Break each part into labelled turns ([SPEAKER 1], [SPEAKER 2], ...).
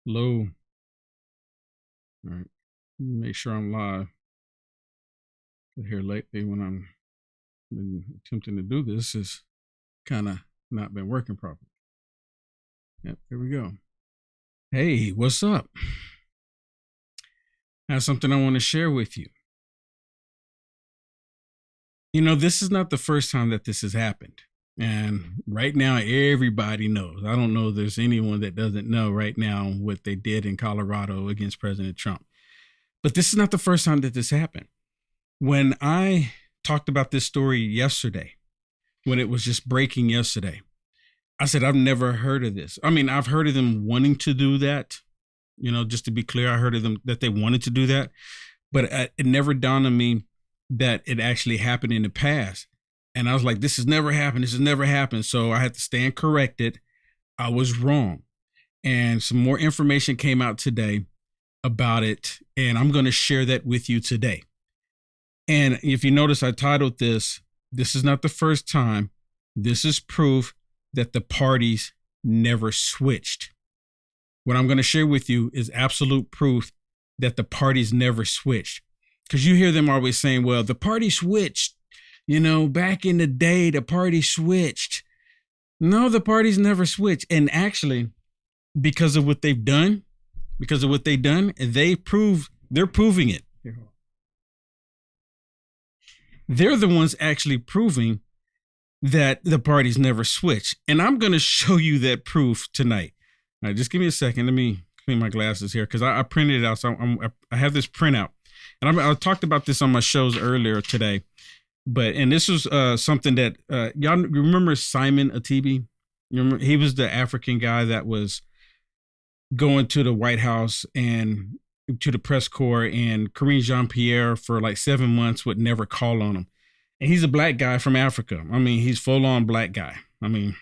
[SPEAKER 1] Hello. All right. Make sure I'm live. Here lately, when I'm been attempting to do this, is kind of not been working properly. Yep, here we go. Hey, what's up? I have something I want to share with you. This is not the first time that this has happened. And right now, everybody knows. I don't know if there's anyone that doesn't know right now what they did in Colorado against President Trump. But this is not the first time that this happened. When I talked about this story yesterday, when it was just breaking yesterday, I said, I've never heard of this. I mean, I've heard of them wanting to do that. Just to be clear, I heard of them that they wanted to do that. But it never dawned on me that it actually happened in the past. And I was like, this has never happened. This has never happened. So I had to stand corrected. I was wrong. And some more information came out today about it. And I'm going to share that with you today. And if you notice, I titled this is not the first time. This is proof that the parties never switched. What I'm going to share with you is absolute proof that the parties never switched. Because you hear them always saying, well, the party switched. Back in the day, the party switched. No, the parties never switched. And actually, because of what they've done, they're proving it. They're the ones actually proving that the parties never switch. And I'm going to show you that proof tonight. All right, just give me a second. Let me clean my glasses here because I printed it out. So I have this printout. And I talked about this on my shows earlier today. And this was something that y'all remember Simon Atibi? He was the African guy that was going to the White House and to the press corps, and Karine Jean-Pierre for like 7 months would never call on him. And he's a black guy from Africa. I mean, he's full on black guy. I mean,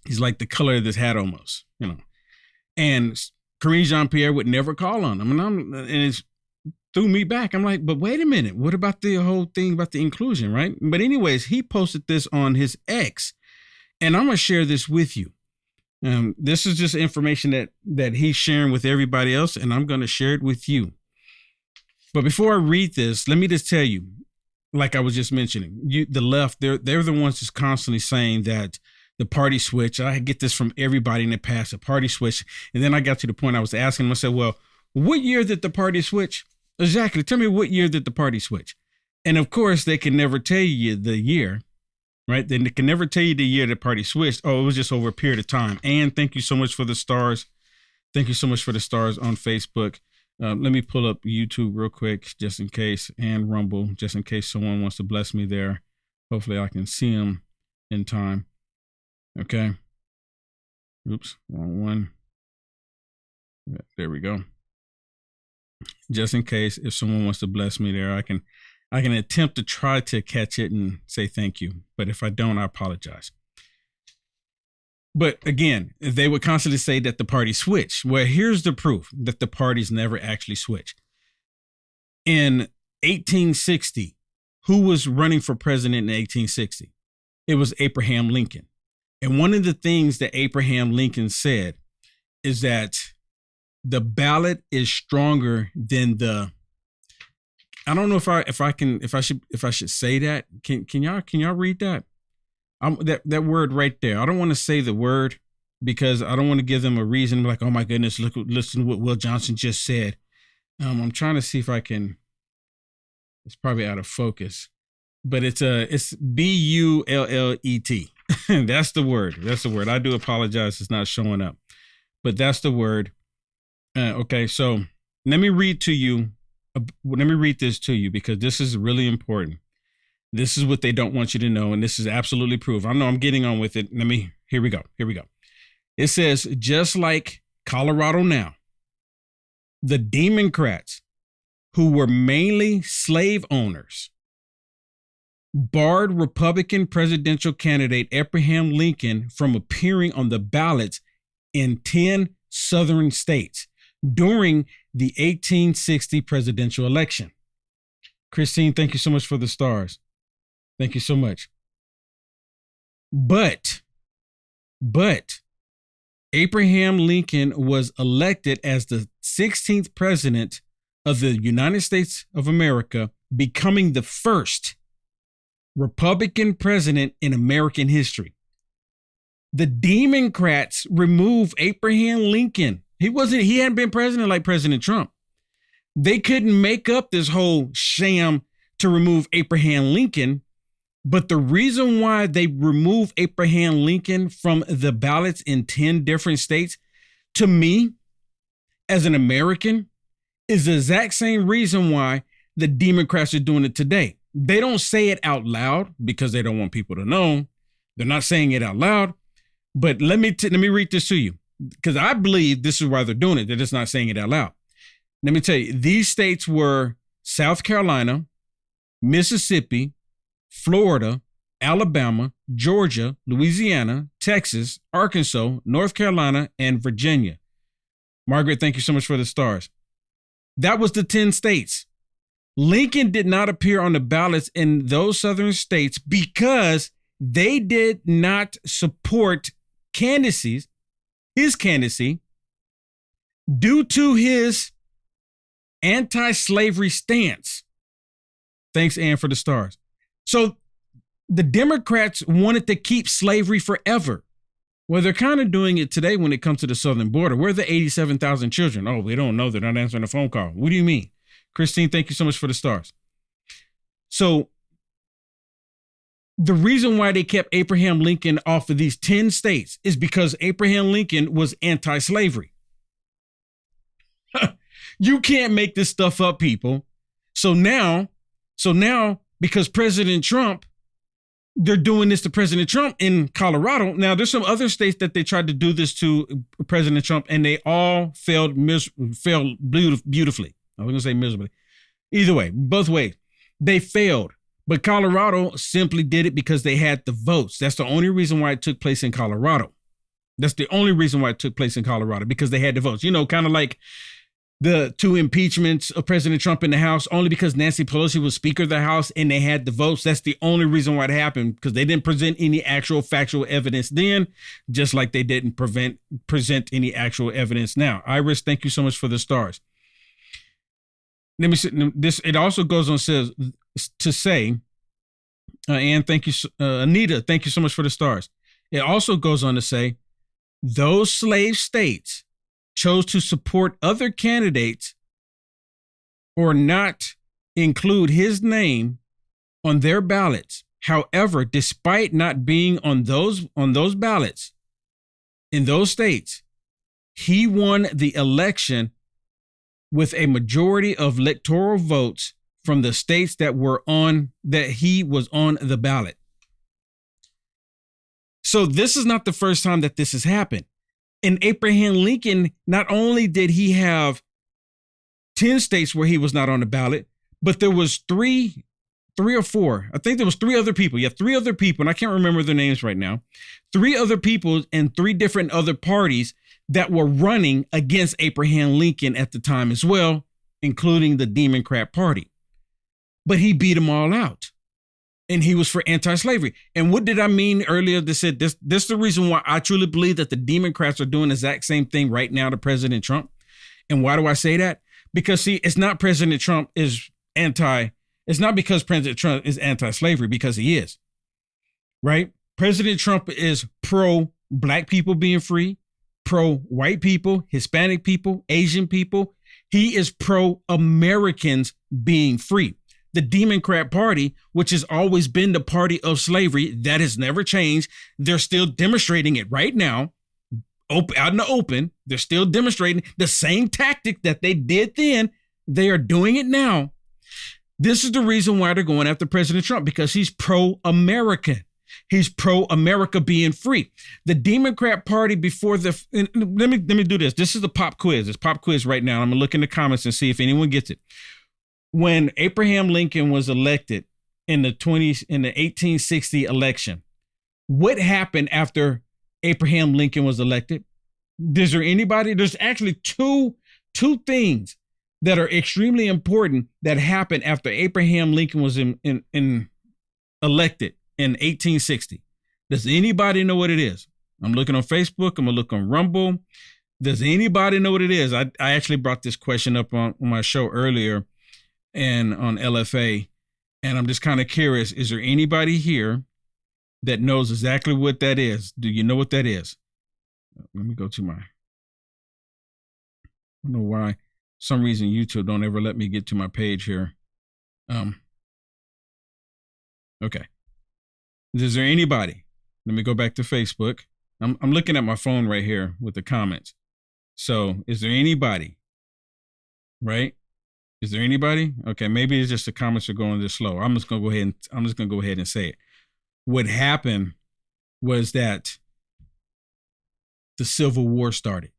[SPEAKER 1] he's like the color of this hat almost, And Karine Jean-Pierre would never call on him. And it threw me back. I'm like, but wait a minute. What about the whole thing about the inclusion, right? But anyways, he posted this on his X, and I'm going to share this with you. This is just information that he's sharing with everybody else, and I'm going to share it with you. But before I read this, let me just tell you, like I was just mentioning, the left, they're the ones just constantly saying that the party switch. I get this from everybody in the past, the party switch. And then I got to the point I was asking them, I said, well, what year did the party switch? Exactly. Tell me, what year did the party switch? And of course, they can never tell you the year. Right? They can never tell you the year the party switched. Oh, it was just over a period of time. And thank you so much for the stars. Thank you so much for the stars on Facebook. Let me pull up YouTube real quick, just in case, and Rumble, just in case someone wants to bless me there. Hopefully I can see them in time. Okay. Oops, wrong one. There we go. Just in case, if someone wants to bless me there, I can attempt to try to catch it and say thank you. But if I don't, I apologize. But again, they would constantly say that the party switched. Well, here's the proof that the parties never actually switched. In 1860, who was running for president in 1860? It was Abraham Lincoln. And one of the things that Abraham Lincoln said is that the ballot is stronger than the, I don't know if I should say that. Can y'all read that? That word right there. I don't want to say the word because I don't want to give them a reason like, oh my goodness, listen to what Will Johnson just said. I'm trying to see if I can. It's probably out of focus, but it's BULLET. That's the word. That's the word. I do apologize. It's not showing up, but that's the word. Okay. So let me read this to you because this is really important. This is what they don't want you to know. And this is absolutely proof. I know I'm getting on with it. Here we go. It says, just like Colorado now, the Democrats, who were mainly slave owners, barred Republican presidential candidate Abraham Lincoln from appearing on the ballots in 10 southern states during the 1860 presidential election. Christine, thank you so much for the stars. Thank you so much. But Abraham Lincoln was elected as the 16th president of the United States of America, becoming the first Republican president in American history. The Democrats removed Abraham Lincoln. He hadn't been president like President Trump. They couldn't make up this whole sham to remove Abraham Lincoln. But the reason why they removed Abraham Lincoln from the ballots in 10 different states, to me, as an American, is the exact same reason why the Democrats are doing it today. They don't say it out loud because they don't want people to know. They're not saying it out loud. But let me read this to you, because I believe this is why they're doing it. They're just not saying it out loud. Let me tell you, these states were South Carolina, Mississippi, Florida, Alabama, Georgia, Louisiana, Texas, Arkansas, North Carolina, and Virginia. Margaret, thank you so much for the stars. That was the 10 states. Lincoln did not appear on the ballots in those southern states because they did not support his candidacy, due to his anti-slavery stance. Thanks, Ann, for the stars. So the Democrats wanted to keep slavery forever. Well, they're kind of doing it today when it comes to the southern border. Where are the 87,000 children? Oh, we don't know. They're not answering the phone call. What do you mean? Christine, thank you so much for the stars. So the reason why they kept Abraham Lincoln off of these 10 states is because Abraham Lincoln was anti-slavery. You can't make this stuff up, people. So now, because President Trump, they're doing this to President Trump in Colorado. Now, there's some other states that they tried to do this to President Trump, and they all failed beautifully. I was going to say miserably. Either way, both ways, they failed. But Colorado simply did it because they had the votes. That's the only reason why it took place in Colorado. That's the only reason why it took place in Colorado, because they had the votes. You know, kind of like the 2 impeachments of President Trump in the House, only because Nancy Pelosi was Speaker of the House and they had the votes. That's the only reason why it happened, because they didn't present any actual factual evidence then, just like they didn't present any actual evidence now. Iris, thank you so much for the stars. Let me see this. It also goes on to say, and thank you, Anita, thank you so much for the stars. It also goes on to say, those slave states chose to support other candidates or not include his name on their ballots. However, despite not being on those ballots in those states, he won the election with a majority of electoral votes from the states that he was on the ballot. So this is not the first time that this has happened. And Abraham Lincoln, not only did he have 10 states where he was not on the ballot, but there was three or four. I think there was 3 other people. Yeah, 3 other people, and I can't remember their names right now. 3 other people and 3 different other parties that were running against Abraham Lincoln at the time as well, including the Democrat Party. But he beat them all out. And he was for anti-slavery. And what did I mean earlier? They said this is the reason why I truly believe that the Democrats are doing the exact same thing right now to President Trump. And why do I say that? Because, see, it's not President Trump it's not because President Trump is anti-slavery, because he is, right? President Trump is pro-black people being free, pro-white people, Hispanic people, Asian people. He is pro-Americans being free. The Democrat Party, which has always been the party of slavery, that has never changed. They're still demonstrating it right now, out in the open. They're still demonstrating the same tactic that they did then. They are doing it now. This is the reason why they're going after President Trump, because he's pro-American. He's pro-America being free. The Democrat Party before let me do this. This is the pop quiz. It's pop quiz right now. I'm gonna look in the comments and see if anyone gets it. When Abraham Lincoln was elected in the 1860 election, what happened after Abraham Lincoln was elected? Is there anybody? There's actually two things that are extremely important that happened after Abraham Lincoln was elected in 1860. Does anybody know what it is? I'm looking on Facebook. I'm going to look on Rumble. Does anybody know what it is? I actually brought this question up on my show earlier and on LFA. And I'm just kind of curious, is there anybody here that knows exactly what that is? Do you know what that is? Let me go to I don't know why. For some reason, YouTube don't ever let me get to my page here. Okay. Is there anybody? Let me go back to Facebook. I'm looking at my phone right here with the comments. So is there anybody? Right? Is there anybody? Okay, maybe it's just the comments are going this slow. I'm just gonna go ahead and say it. What happened was that the Civil War started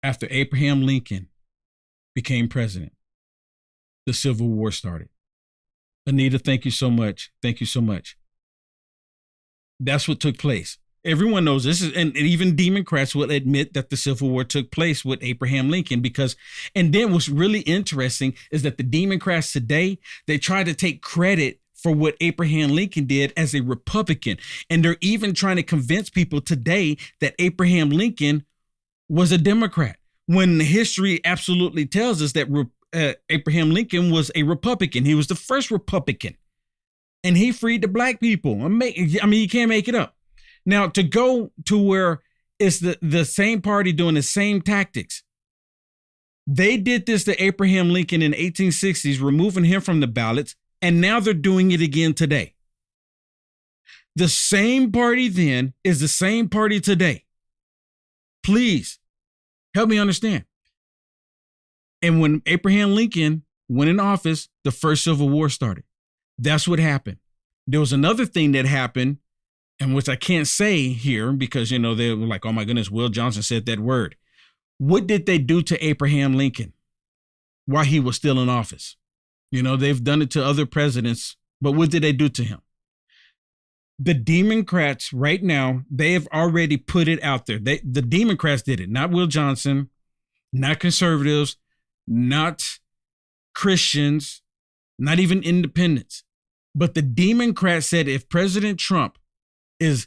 [SPEAKER 1] after Abraham Lincoln became president. The Civil War started. Anita, thank you so much. Thank you so much. That's what took place. Everyone knows this is, and even Democrats will admit that the Civil War took place with Abraham Lincoln and then what's really interesting is that the Democrats today, they try to take credit for what Abraham Lincoln did as a Republican. And they're even trying to convince people today that Abraham Lincoln was a Democrat, when history absolutely tells us that Abraham Lincoln was a Republican. He was the first Republican, and he freed the black people. I mean, you can't make it up. Now, to go to where it's the same party doing the same tactics. They did this to Abraham Lincoln in the 1860s, removing him from the ballots, and now they're doing it again today. The same party then is the same party today. Please help me understand. And when Abraham Lincoln went in office, the first Civil War started. That's what happened. There was another thing that happened, and which I can't say here because, they were like, oh my goodness, Will Johnson said that word. What did they do to Abraham Lincoln while he was still in office? They've done it to other presidents, but what did they do to him? The Democrats right now, they have already put it out there. The Democrats did it, not Will Johnson, not conservatives, not Christians, not even independents. But the Democrats said if President Trump is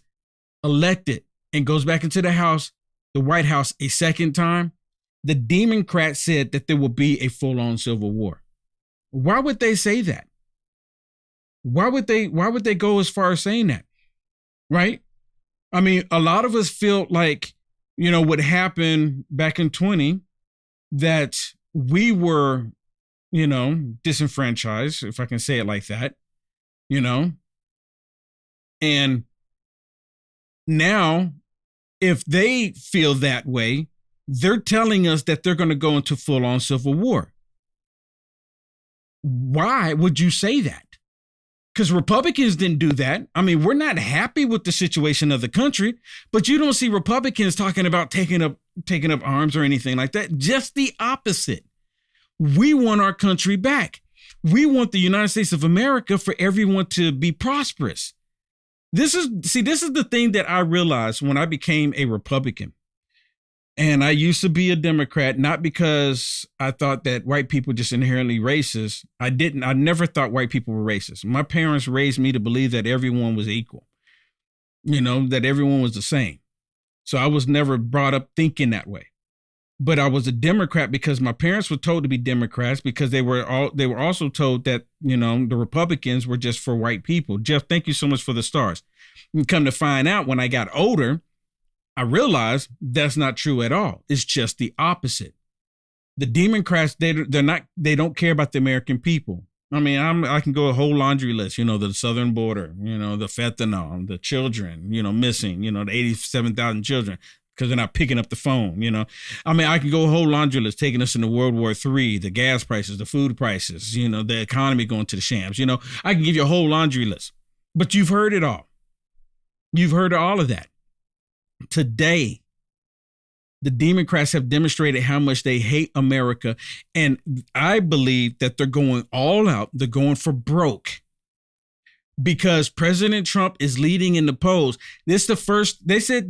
[SPEAKER 1] elected and goes back into the White House a second time, the Democrats said that there will be a full-on civil war. Why would they say that? Why would they go as far as saying that? Right? I mean, a lot of us feel like, what happened back in 20, that we were, disenfranchised, if I can say it like that, and now if they feel that way, they're telling us that they're going to go into full-on civil war. Why would you say that? Because Republicans didn't do that. I mean, we're not happy with the situation of the country, but you don't see Republicans talking about taking up arms or anything like that. Just the opposite. We want our country back. We want the United States of America for everyone to be prosperous. This is the thing that I realized when I became a Republican. And I used to be a Democrat, not because I thought that white people were just inherently racist. I never thought white people were racist. My parents raised me to believe that everyone was equal, that everyone was the same. So I was never brought up thinking that way. But I was a Democrat because my parents were told to be Democrats because they were also told that, the Republicans were just for white people. Jeff, thank you so much for the stars. And come to find out when I got older, I realized that's not true at all. It's just the opposite. The Democrats, they don't care about the American people. I mean, I can go a whole laundry list, the southern border, the fentanyl, the children, missing, the 87,000 children because they're not picking up the phone, I mean, I can go a whole laundry list taking us into World War III, the gas prices, the food prices, the economy going to the shams, I can give you a whole laundry list, but you've heard it all. You've heard all of that. Today, the Democrats have demonstrated how much they hate America. And I believe that they're going all out. They're going for broke because President Trump is leading in the polls. They said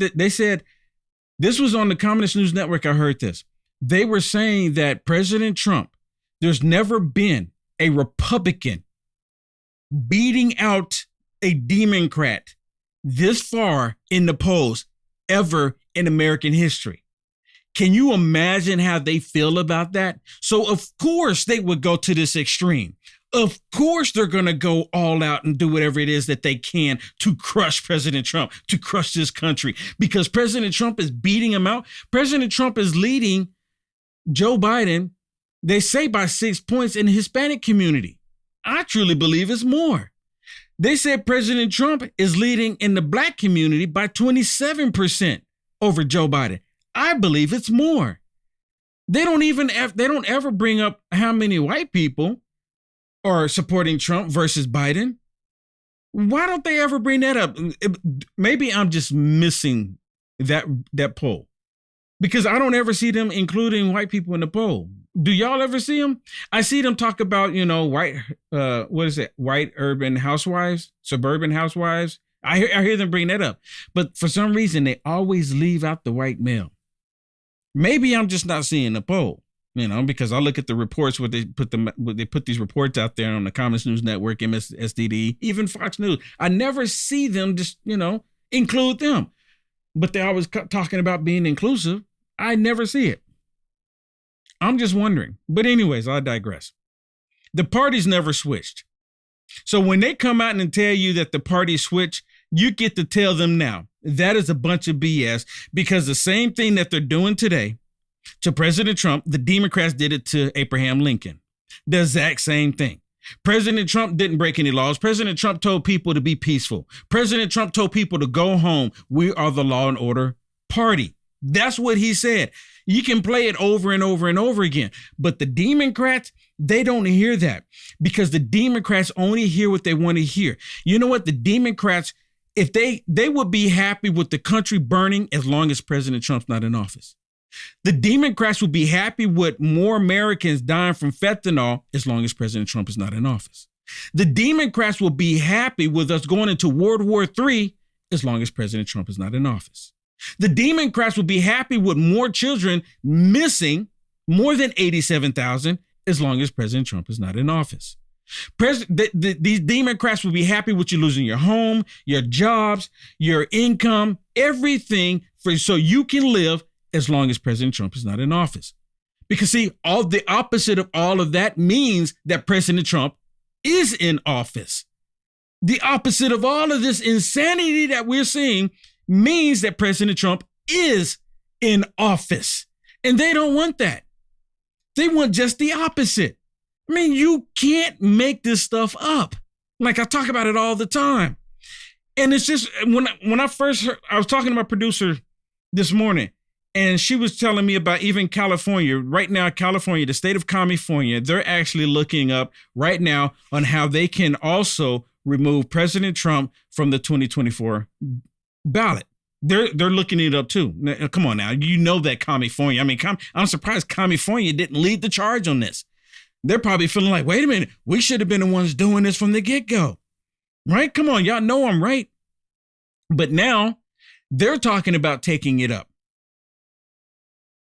[SPEAKER 1] this was on the Communist News Network. I heard this. They were saying that President Trump, there's never been a Republican beating out a Democrat this far in the polls ever in American history. Can you imagine how they feel about that? So of course they would go to this extreme. Of course they're going to go all out and do whatever it is that they can to crush President Trump, to crush this country, because President Trump is beating him out. President Trump is leading Joe Biden, they say, by 6 points in the Hispanic community. I truly believe it's more. They said President Trump is leading in the Black community by 27% over Joe Biden. I believe it's more. They don't ever bring up how many white people are supporting Trump versus Biden. Why don't they ever bring that up? Maybe I'm just missing that poll, because I don't ever see them including white people in the poll. Do y'all ever see them? I see them talk about, white urban housewives, suburban housewives. I hear them bring that up, but for some reason they always leave out the white male. Maybe I'm just not seeing the poll, because I look at the reports where they put these reports out there on the Commons News Network, MSSDD, even Fox News. I never see them just, include them, but they're always talking about being inclusive. I never see it. I'm just wondering. But anyways, I digress. The parties never switched. So when they come out and tell you that the party switched, you get to tell them now. That is a bunch of BS, because the same thing that they're doing today to President Trump, the Democrats did it to Abraham Lincoln. The exact same thing. President Trump didn't break any laws. President Trump told people to be peaceful. President Trump told people to go home. We are the law and order party. That's what he said. You can play it over and over and over again. But the Democrats, they don't hear that, because the Democrats only hear what they want to hear. You know what? The Democrats, if they would be happy with the country burning as long as President Trump's not in office. The Democrats would be happy with more Americans dying from fentanyl as long as President Trump is not in office. The Democrats will be happy with us going into World War III as long as President Trump is not in office. The Democrats will be happy with more children missing, more than 87,000, as long as President Trump is not in office. These Democrats will be happy with you losing your home, your jobs, your income, everything so you can live as long as President Trump is not in office. Because see, all the opposite of all of that means that President Trump is in office. The opposite of all of this insanity that we're seeing means that President Trump is in office. And they don't want that. They want just the opposite. I mean, you can't make this stuff up. Like, I talk about it all the time. And it's just, when I first heard, I was talking to my producer this morning, and she was telling me about even California. Right now, California, the state of California, they're actually looking up right now on how they can also remove President Trump from the 2024 ballot. They're looking it up too. Now, come on now, you know that California. I mean, I'm surprised California didn't lead the charge on this. They're probably feeling like, wait a minute, we should have been the ones doing this from the get-go, right? Come on, y'all know I'm right. But now they're talking about taking it up.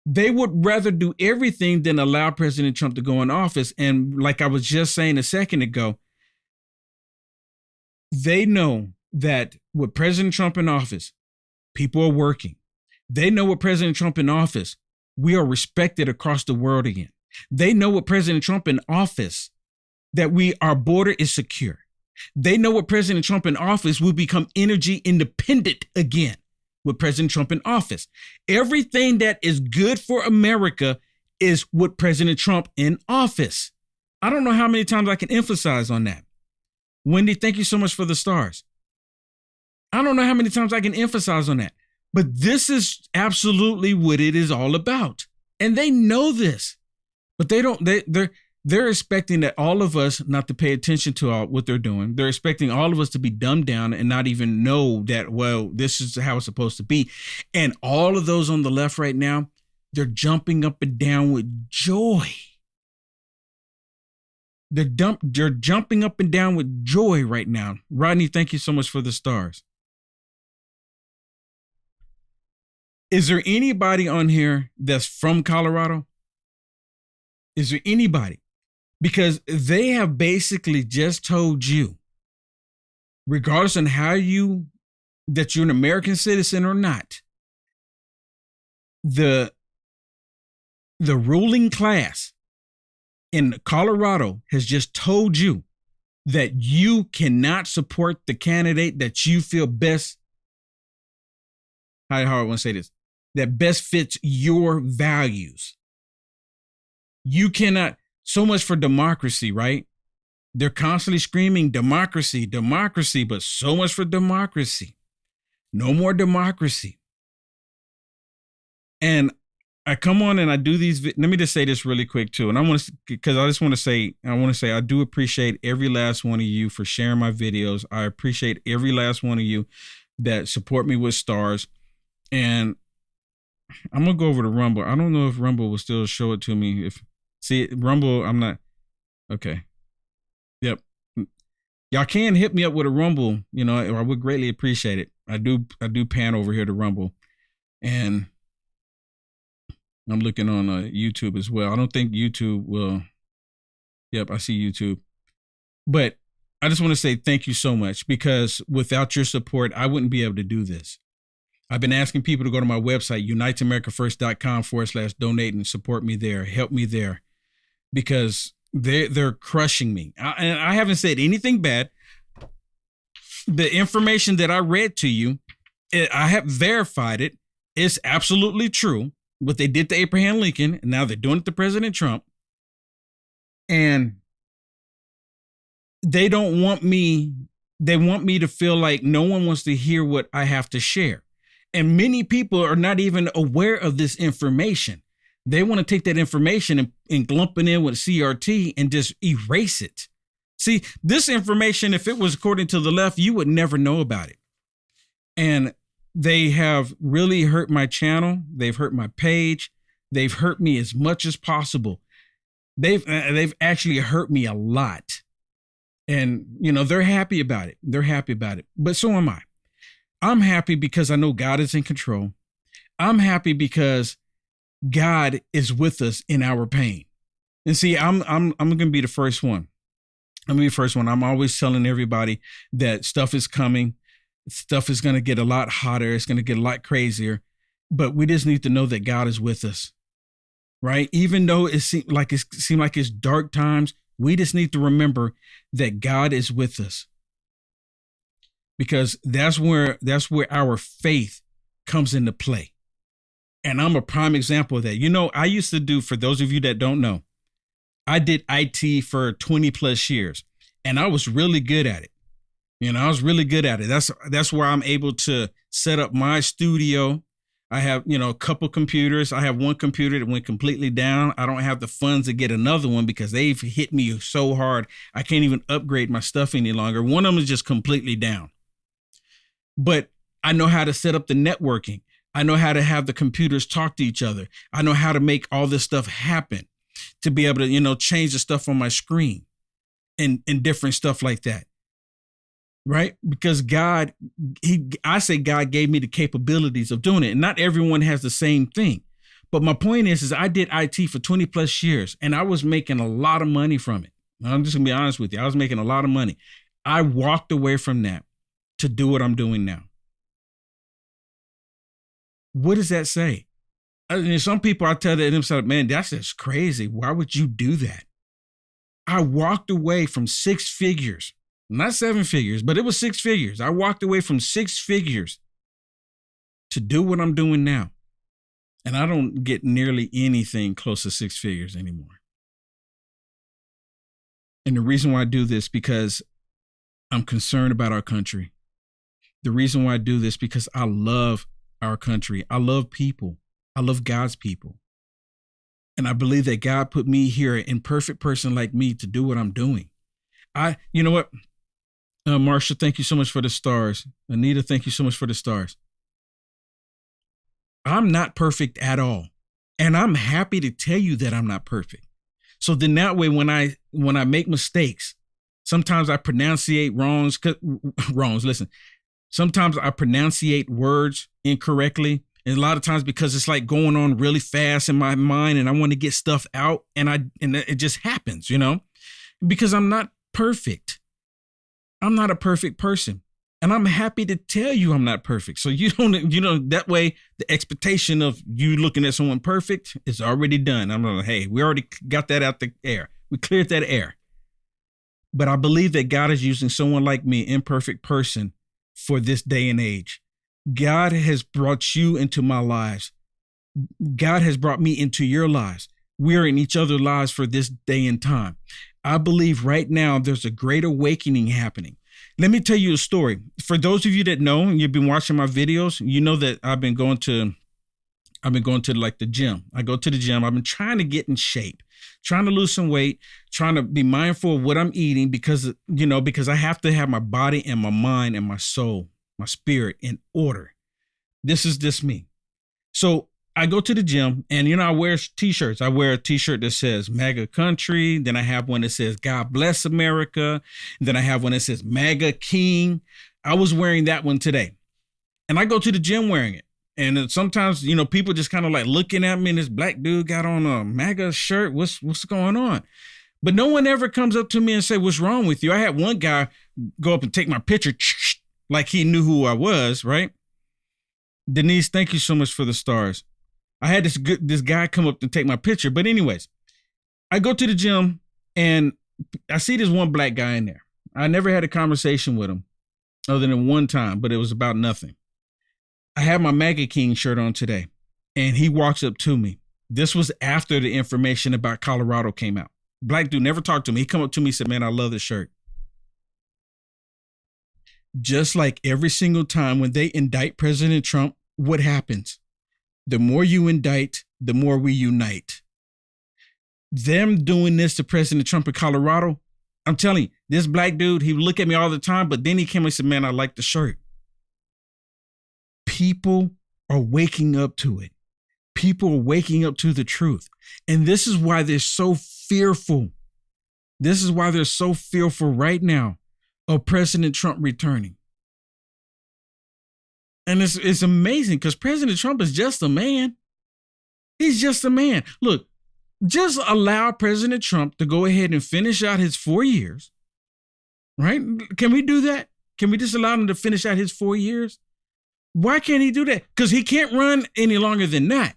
[SPEAKER 1] They would rather do everything than allow President Trump to go in office. And like I was just saying a second ago, they know that with President Trump in office, people are working. They know with President Trump in office, we are respected across the world again. They know with President Trump in office that our border is secure. They know with President Trump in office, we'll become energy independent again with President Trump in office. Everything that is good for America is with President Trump in office. I don't know how many times I can emphasize on that. Wendy, thank you so much for the stars. I don't know how many times I can emphasize on that, but this is absolutely what it is all about. And they know this, but they're expecting that all of us not to pay attention to what they're doing. They're expecting all of us to be dumbed down and not even know that, well, this is how it's supposed to be. And all of those on the left right now, they're jumping up and down with joy. They're jumping up and down with joy right now. Rodney, thank you so much for the stars. Is there anybody on here that's from Colorado? Is there anybody? Because they have basically just told you, regardless on that you're an American citizen or not, the ruling class in Colorado has just told you that you cannot support the candidate that you feel best, how I want to say this, that best fits your values. You cannot, so much for democracy, right? They're constantly screaming democracy, democracy, but so much for democracy. No more democracy. And I come on and I do these. Let me just say this really quick too. And I want to, because I just want to say, I do appreciate every last one of you for sharing my videos. I appreciate every last one of you that support me with stars. And I'm going to go over to Rumble. I don't know if Rumble will still show it to me. Rumble, I'm not. Okay. Yep. Y'all can hit me up with a Rumble. You know, I would greatly appreciate it. I do pan over here to Rumble. And I'm looking on YouTube as well. I don't think YouTube will. Yep, I see YouTube. But I just want to say thank you so much, because without your support, I wouldn't be able to do this. I've been asking people to go to my website, uniteamericafirst.com/donate, and support me there, help me there, because they're crushing me. And I haven't said anything bad. The information that I read to you, I have verified it. It's absolutely true. What they did to Abraham Lincoln, and now they're doing it to President Trump. And they don't want me, they want me to feel like no one wants to hear what I have to share. And many people are not even aware of this information. They want to take that information and lump it in with CRT and just erase it. See, this information, if it was according to the left, you would never know about it. And they have really hurt my channel. They've hurt my page. They've hurt me as much as possible. They've actually hurt me a lot. And, you know, they're happy about it. They're happy about it. But so am I. I'm happy because I know God is in control. I'm happy because God is with us in our pain. And see, I'm going to be the first one. I'm going to be the first one. I'm always telling everybody that stuff is coming. Stuff is going to get a lot hotter. It's going to get a lot crazier. But we just need to know that God is with us, right? Even though it seemed like it's dark times, we just need to remember that God is with us, because that's where our faith comes into play. And I'm a prime example of that. You know, I used to do, for those of you that don't know, I did IT for 20 plus years, and I was really good at it. You know, I was really good at it. That's where I'm able to set up my studio. I have, you know, a couple computers. I have one computer that went completely down. I don't have the funds to get another one because they've hit me so hard. I can't even upgrade my stuff any longer. One of them is just completely down. But I know how to set up the networking. I know how to have the computers talk to each other. I know how to make all this stuff happen, to be able to, you know, change the stuff on my screen and different stuff like that. Right? Because God gave me the capabilities of doing it. And not everyone has the same thing. But my point is I did IT for 20 plus years, and I was making a lot of money from it. I'm just gonna be honest with you. I was making a lot of money. I walked away from that to do what I'm doing now. What does that say? I mean, some people, I tell themselves, man, that's just crazy. Why would you do that? I walked away from 6 figures. Not 7 figures, but it was 6 figures. I walked away from 6 figures to do what I'm doing now. And I don't get nearly anything close to 6 figures anymore. And the reason why I do this, because I'm concerned about our country. The reason why I do this, because I love our country. I love people. I love God's people. And I believe that God put me here, an imperfect person like me, to do what I'm doing. You know what? Marsha, thank you so much for the stars. Anita, thank you so much for the stars. I'm not perfect at all. And I'm happy to tell you that I'm not perfect. So then that way, when I make mistakes, sometimes I pronunciate wrongs. Listen, sometimes I pronunciate words incorrectly. And a lot of times because it's like going on really fast in my mind and I want to get stuff out, and it just happens, you know, because I'm not perfect. I'm not a perfect person. And I'm happy to tell you I'm not perfect. So that way the expectation of you looking at someone perfect is already done. I'm like, hey, we already got that out the air. We cleared that air. But I believe that God is using someone like me, imperfect person, for this day and age. God has brought you into my lives. God has brought me into your lives. We're in each other's lives for this day and time. I believe right now there's a great awakening happening. Let me tell you a story. For those of you that know, and you've been watching my videos, you know that I've been going to like the gym. I go to the gym. I've been trying to get in shape, trying to lose some weight, trying to be mindful of what I'm eating because I have to have my body and my mind and my soul, my spirit in order. This is just me. So I go to the gym and, I wear t-shirts. I wear a t-shirt that says MAGA country. Then I have one that says God bless America. And then I have one that says MAGA King. I was wearing that one today. And I go to the gym wearing it. And sometimes, people just kind of like looking at me and this black dude got on a MAGA shirt. What's going on? But no one ever comes up to me and say, what's wrong with you? I had one guy go up and take my picture like he knew who I was, right? Denise, thank you so much for the stars. I had this guy come up to take my picture. But anyways, I go to the gym and I see this one black guy in there. I never had a conversation with him other than one time, but it was about nothing. I had my MAGA King shirt on today and he walks up to me. This was after the information about Colorado came out. Black dude never talked to me. He come up to me and said, man, I love this shirt. Just like every single time when they indict President Trump, what happens? The more you indict, the more we unite. Them doing this to President Trump in Colorado, I'm telling you, this black dude, he would look at me all the time, but then he came and said, man, I like the shirt. People are waking up to it. People are waking up to the truth. And this is why they're so fearful. This is why they're so fearful right now of President Trump returning. And it's amazing because President Trump is just a man. He's just a man. Look, just allow President Trump to go ahead and finish out his 4 years, right? Can we do that? Can we just allow him to finish out his 4 years? Why can't he do that? Because he can't run any longer than that.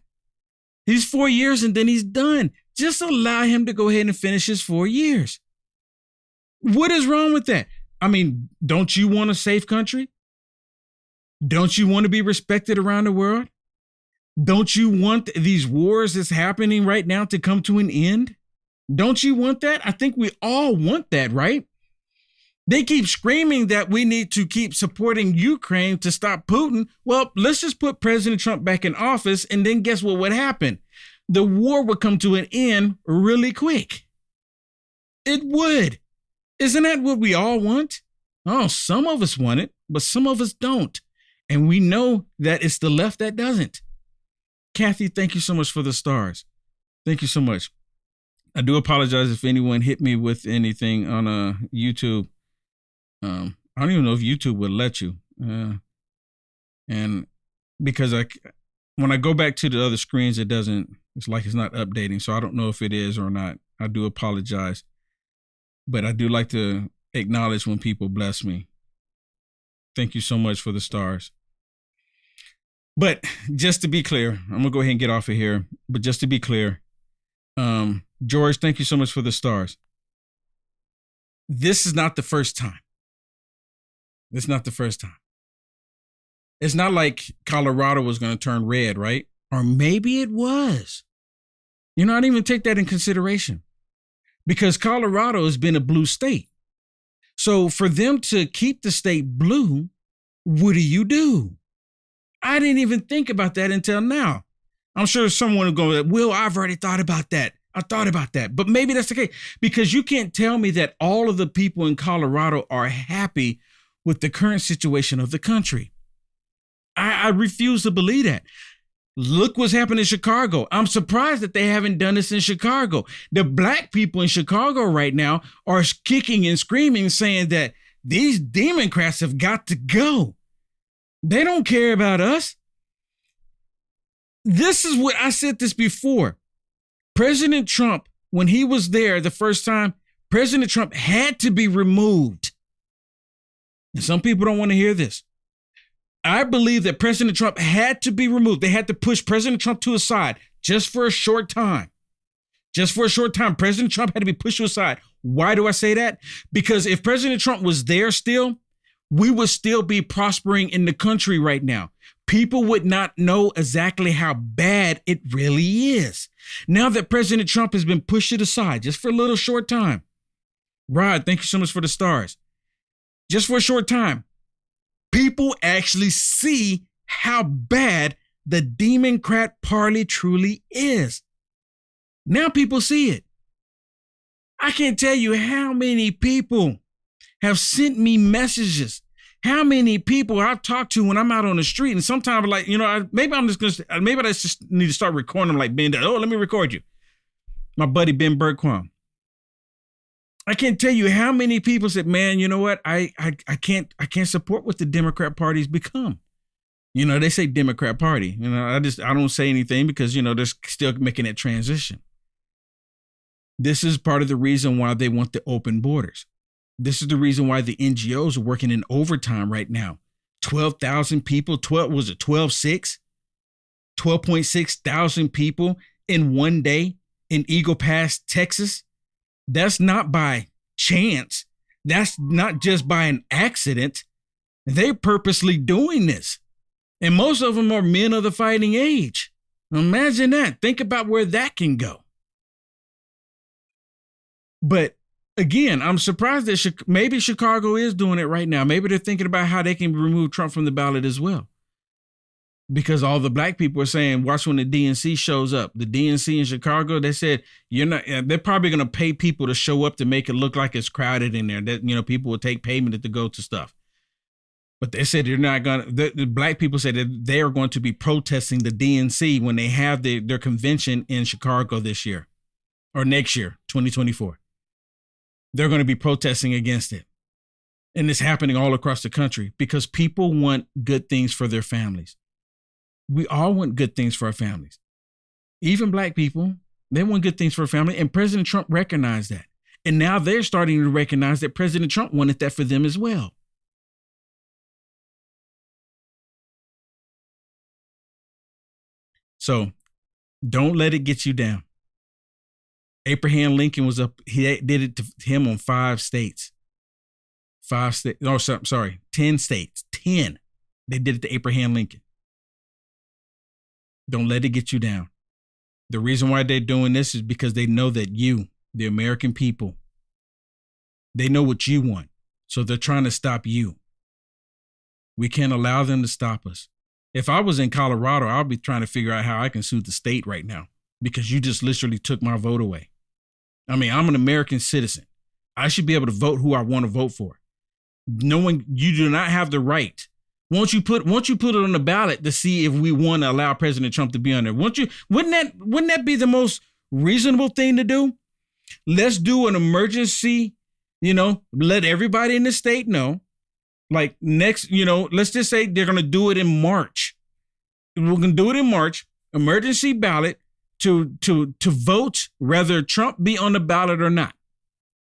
[SPEAKER 1] He's 4 years and then he's done. Just allow him to go ahead and finish his 4 years. What is wrong with that? I mean, don't you want a safe country? Don't you want to be respected around the world? Don't you want these wars that's happening right now to come to an end? Don't you want that? I think we all want that, right? They keep screaming that we need to keep supporting Ukraine to stop Putin. Well, let's just put President Trump back in office and then guess what would happen? The war would come to an end really quick. It would. Isn't that what we all want? Oh, some of us want it, but some of us don't. And we know that it's the left that doesn't. Kathy, thank you so much for the stars. Thank you so much. I do apologize if anyone hit me with anything on YouTube. I don't even know if YouTube would let you. And because when I go back to the other screens, it's like it's not updating. So I don't know if it is or not. I do apologize. But I do like to acknowledge when people bless me. Thank you so much for the stars. But just to be clear, I'm going to go ahead and get off of here. But just to be clear, George, thank you so much for the stars. This is not the first time. It's not the first time. It's not like Colorado was going to turn red, right? Or maybe it was. I didn't even take that in consideration because Colorado has been a blue state. So for them to keep the state blue, what do? I didn't even think about that until now. I'm sure someone will go, Will, I've already thought about that. I thought about that. But maybe that's the case because you can't tell me that all of the people in Colorado are happy with the current situation of the country. I refuse to believe that. Look what's happened in Chicago. I'm surprised that they haven't done this in Chicago. The black people in Chicago right now are kicking and screaming, saying that these Democrats have got to go. They don't care about us. This is what I said this before. President Trump, when he was there the first time, President Trump had to be removed. And some people don't want to hear this. I believe that President Trump had to be removed. They had to push President Trump to a side just for a short time. Just for a short time, President Trump had to be pushed to a side. Why do I say that? Because if President Trump was there still, we would still be prospering in the country right now. People would not know exactly how bad it really is. Now that President Trump has been pushed to the side just for a little short time. Rod, thank you so much for the stars. Just for a short time, people actually see how bad the Democrat Party truly is. Now people see it. I can't tell you how many people have sent me messages, how many people I've talked to when I'm out on the street. And sometimes, like, maybe I just need to start recording them like Ben does. Oh, let me record you. My buddy Ben Bergquam. I can't tell you how many people said, man, you know what? I can't support what the Democrat Party's become. They say Democrat Party. I don't say anything because, they're still making that transition. This is part of the reason why they want the open borders. This is the reason why the NGOs are working in overtime right now. 12,000 people, 12.6 thousand people in one day in Eagle Pass, Texas. That's not by chance. That's not just by an accident. They're purposely doing this. And most of them are men of the fighting age. Imagine that. Think about where that can go. But again, I'm surprised that maybe Chicago is doing it right now. Maybe they're thinking about how they can remove Trump from the ballot as well. Because all the black people are saying, watch when the DNC shows up. The DNC in Chicago, they said, they're probably going to pay people to show up to make it look like it's crowded in there. That, people will take payment to go to stuff. But they said they're not going to, the black people said that they are going to be protesting the DNC when they have their convention in Chicago this year or next year, 2024. They're going to be protesting against it. And it's happening all across the country because people want good things for their families. We all want good things for our families. Even black people, they want good things for a family. And President Trump recognized that. And now they're starting to recognize that President Trump wanted that for them as well. So don't let it get you down. Abraham Lincoln was up. He did it to him on 5 states. 5 states. No, sorry, 10 states. 10. They did it to Abraham Lincoln. Don't let it get you down. The reason why they're doing this is because they know that you, the American people, they know what you want. So they're trying to stop you. We can't allow them to stop us. If I was in Colorado, I'll be trying to figure out how I can sue the state right now because you just literally took my vote away. I mean, I'm an American citizen. I should be able to vote who I want to vote for. Knowing you do not have the right. Once you put it on the ballot to see if we want to allow President Trump to be on there, wouldn't that be the most reasonable thing to do? Let's do an emergency, let everybody in the state know. Like next, let's just say they're going to do it in March. We're going to do it in March, emergency ballot to vote whether Trump be on the ballot or not.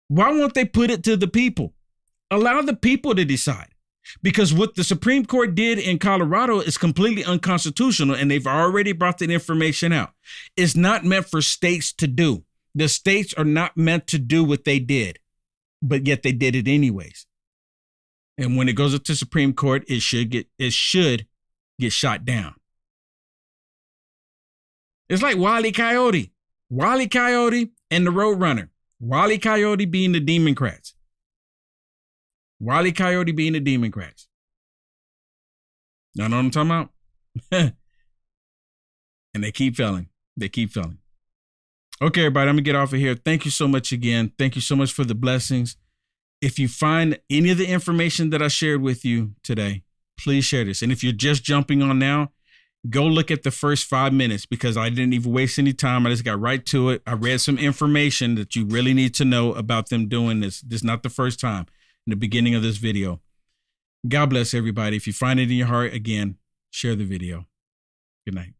[SPEAKER 1] Why won't they put it to the people? Allow the people to decide. Because what the Supreme Court did in Colorado is completely unconstitutional, and they've already brought that information out. It's not meant for states to do. The states are not meant to do what they did, but yet they did it anyways. And when it goes up to Supreme Court, it should get shot down. It's like Wile E. Coyote. Wile E. Coyote and the Roadrunner. Wile E. Coyote being the Democrats. Wile E. Coyote being the Democrats. Y'all know what I'm talking about? And they keep failing. Okay, everybody, I'm going to get off of here. Thank you so much again. Thank you so much for the blessings. If you find any of the information that I shared with you today, please share this. And if you're just jumping on now, go look at the first 5 minutes because I didn't even waste any time. I just got right to it. I read some information that you really need to know about them doing this. This is not the first time. In the beginning of this video. God bless everybody. If you find it in your heart, again, share the video. Good night.